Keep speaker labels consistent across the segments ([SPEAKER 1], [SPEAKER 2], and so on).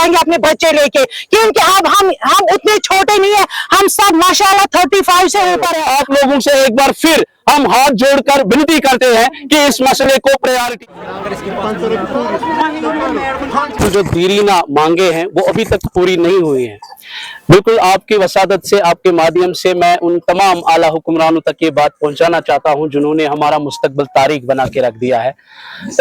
[SPEAKER 1] जाएंगे अपने बच्चे लेके, क्योंकि अब हम उतने छोटे नहीं है, हम सब माशाल्लाह 35 से ऊपर है।
[SPEAKER 2] आप लोगों से एक बार फिर हम हाथ जोड़कर विनती करते हैं कि इस मसले को प्रायोरिटी, जो दीरीना मांगे हैं वो अभी तक पूरी नहीं हुई हैं। बिल्कुल आपकी वसादत से, आपके माध्यम से मैं उन तमाम आला हुक्मरानों तक ये बात पहुंचाना चाहता हूं जिन्होंने हमारा मुस्तकबिल तारीख बना के रख दिया है।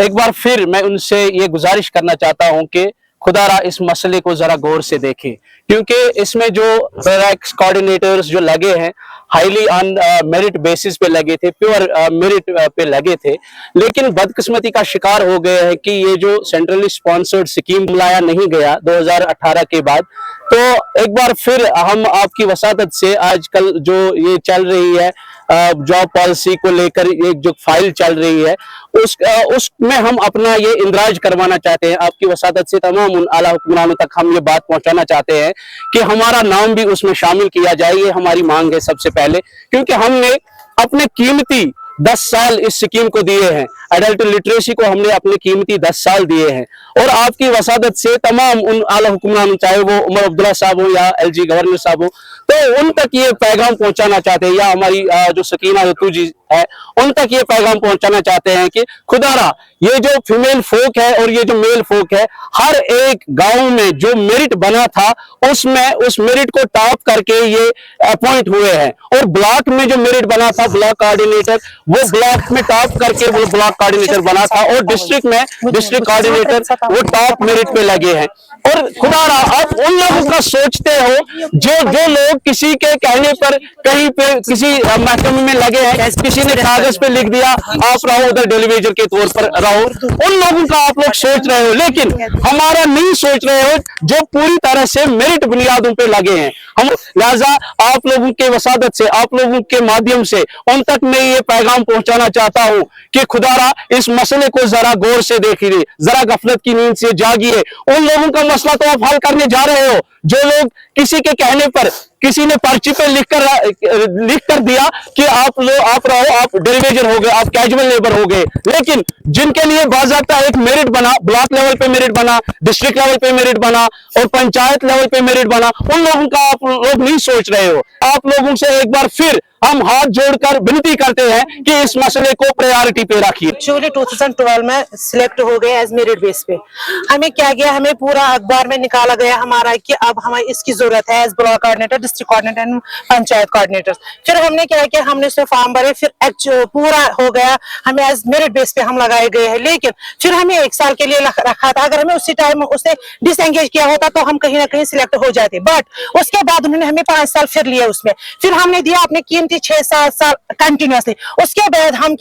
[SPEAKER 2] एक बार फिर मैं उनसे ये गुजारिश करना चाहता हूं कि खुदारा इस मसले को जरा गौर से देखें, क्योंकि इसमें जो बैरक्स कोऑर्डिनेटर्स जो लगे हैं हाईली ऑन मेरिट बेसिस पे लगे थे, प्योर मेरिट पे लगे थे, लेकिन बदकिस्मती का शिकार हो गए हैं कि ये जो सेंट्रली स्पॉन्सर्ड स्कीम लाया नहीं गया 2018 के बाद। तो एक बार फिर हम आपकी वसादत से आजकल जो ये चल रही है जॉब पॉलिसी को लेकर एक जो फाइल चल रही है उसमें हम अपना ये इंदराज करवाना चाहते हैं। आपकी वसादत से तमाम उन आला हुक्मरानों तक हम ये बात पहुंचाना चाहते हैं कि हमारा नाम भी उसमें शामिल किया जाए। ये हमारी मांग है सबसे पहले, क्योंकि हमने अपने कीमती 10 साल इस स्कीम को दिए हैं, एडल्ट लिटरेसी को हमने अपने कीमती 10 साल दिए हैं। और आपकी वसादत से तमाम उन आला हुक्मरान, चाहे वो उमर अब्दुल्ला साहब हो या LG गवर्नर साहब हो, तो उन तक ये पैगाम पहुंचाना चाहते हैं, या हमारी जो सकीना रतू जी है उन तक ये पैगाम पहुंचाना चाहते हैं कि खुदारा ये जो फीमेल फोक है और ये जो मेल फोक है, हर एक गांव में जो मेरिट बना था उसमें उस मेरिट को टॉप करके ये अपॉइंट हुए हैं। और ब्लॉक में जो मेरिट बना था ब्लॉक कोऑर्डिनेटर, वो ब्लॉक में टॉप करके वो ब्लॉक कोऑर्डिनेटर बना था, और डिस्ट्रिक्ट में डिस्ट्रिक्ट कोऑर्डिनेटर वो टॉप मेरिट पे लगे हैं। और खुदारा आप उन लोगों का सोचते हो जो लोग किसी के कहने पर कहीं पे किसी महकमे में लगे हैं, किसी ने कागज पे लिख दिया आप रहो उधर डेलीवेजर के तौर पर रहो, उन लोगों का आप लोग सोच रहे हो, लेकिन हमारा नहीं सोच रहे हो जो पूरी तरह से मेरिट बुनियादों पे लगे हैं। हम लिहाजा आप लोगों के वसादत से, आप लोगों के माध्यम से उन तक मैं ये पैगाम पहुंचाना चाहता हूं कि खुदारा इस मसले को जरा गौर से देखिए, जरा गफलत की नींद से जागिए। उन लोगों का मसला तो आप हल करने जा रहे हो जो लोग किसी के कहने पर, किसी ने पर्ची पे लिख कर दिया कि आप रहो, आप डेलीवेजर हो गए, आप कैजुअल लेबर हो गए, लेकिन जिनके लिए बाज़ाब्ता एक मेरिट बना, ब्लॉक लेवल पे मेरिट बना, डिस्ट्रिक्ट लेवल पे मेरिट बना और पंचायत लेवल पे मेरिट बना, उन लोगों का आप लोग नहीं सोच रहे हो। आप लोगों से एक बार फिर हम हाथ जोड़कर विनती करते हैं कि इस मसले को प्रायोरिटी पे रखिए।
[SPEAKER 1] एक्चुअली 2012 में सिलेक्ट हो गए एज मेरिट बेस पे। हमें क्या गया, हमें पूरा अखबार में निकाला गया हमारा कि अब हमें इसकी जरूरत है as block coordinator, district coordinator and panchayat coordinator. फिर हमने क्या किया, हमने उसमें फॉर्म भरे, फिर पूरा हो गया, हमें एज मेरिट बेस पे हम लगाए गए हैं। लेकिन फिर हमें 1 साल के लिए रखा था, अगर हमें उसी टाइम उसने डिसएंगेज किया होता तो हम कहीं ना कहीं सिलेक्ट हो जाते, बट उसके बाद उन्होंने हमें 5 साल फिर लिया उसमें। फिर हमने दिया अपने कीमती 6-7 साल कंटिन्यूअसली। उसके बाद हमें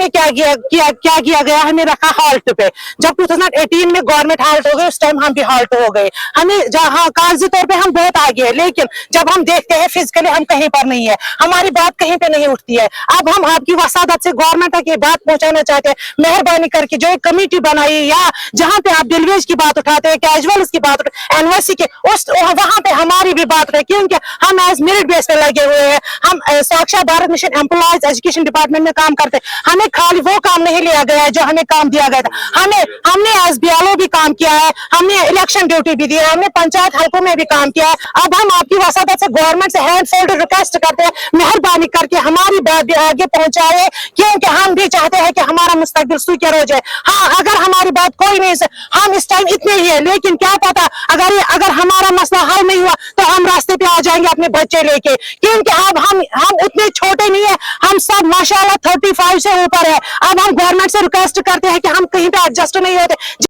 [SPEAKER 1] क्या किया गया, हमें रखा हाल्ट पे। जब 2018 में गवर्नमेंट हाल्ट हो गई, उस टाइम हम भी हाल्ट हो गए। हमें जहाँ कागजी तौर पे हम बहुत आगे है, लेकिन जब हम देखते हैं फिजिकली हम कहीं पर नहीं है, हमारी बात कहीं पे नहीं उठती है। अब हम आपकी वसादत से गवर्नमेंट तक ये बात पहुंचाना चाहते हैं, मेहरबानी करके जो एक कमेटी बनाई या जहाँ पे आप डेलीवेज की बात उठाते हैं, कैजुअल की बात उठाते, एनओसी के वहां पे हमारी भी बात रहे, क्योंकि हम एज मेरिट बेस पे लगे हुए हैं। हम साक्षात Bharat mission employees education department में काम करते हैं। हमें खाली वो काम नहीं लिया गया है जो हमें काम दिया गया था। हमने एज BLO भी काम किया है, हमने इलेक्शन ड्यूटी भी दी है, हमने पंचायत हल्कों में भी काम किया है। अब हम आपकी वसादत से गवर्नमेंट से हैंड फोल्ड रिक्वेस्ट करते हैं, मेहरबानी करके हमारी बात भी आगे पहुंचाए, क्योंकि हम भी चाहते हैं कि हमारा मुस्तकबिल सुखर हो जाए। हाँ, अगर हमारी बात कोई नहीं, हम इस टाइम इतने ही है, लेकिन क्या पता अगर हमारा मसला हल नहीं हुआ तो हम रास्ते पे आ जाएंगे अपने बच्चे लेके, क्योंकि अब हम उतने छोटे नहीं है, हम सब माशाल्लाह 35 से ऊपर है। अब हम गवर्नमेंट से रिक्वेस्ट करते हैं कि हम कहीं पे एडजस्ट नहीं होते।